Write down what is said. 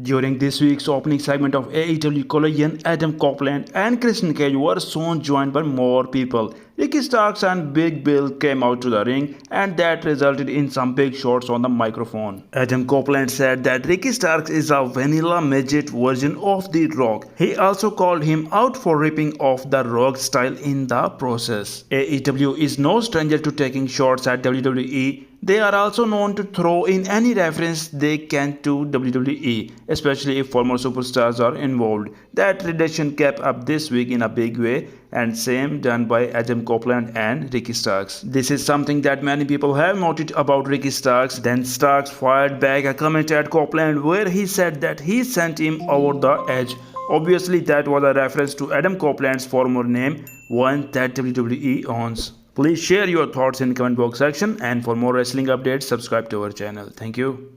During this week's opening segment of AEW Collision, Adam Copeland and Christian Cage were soon joined by more people. Ricky Starks and Big Bill came out to the ring, and that resulted in some big shots on the microphone. Adam Copeland said that Ricky Starks is a vanilla midget version of The Rock. He also called him out for ripping off The Rock style in the process. AEW is no stranger to taking shots at WWE. They are also known to throw in any reference they can to WWE, especially if former superstars are involved. That tradition kept up this week in a big way, and same done by Adam Copeland and Ricky Starks. This is something that many people have noted about Ricky Starks. Then Starks fired back a comment at Copeland where he said that he sent him over the edge. Obviously, that was a reference to Adam Copeland's former name, one that WWE owns. Please share your thoughts in the comment box section, and for more wrestling updates, subscribe to our channel. Thank you.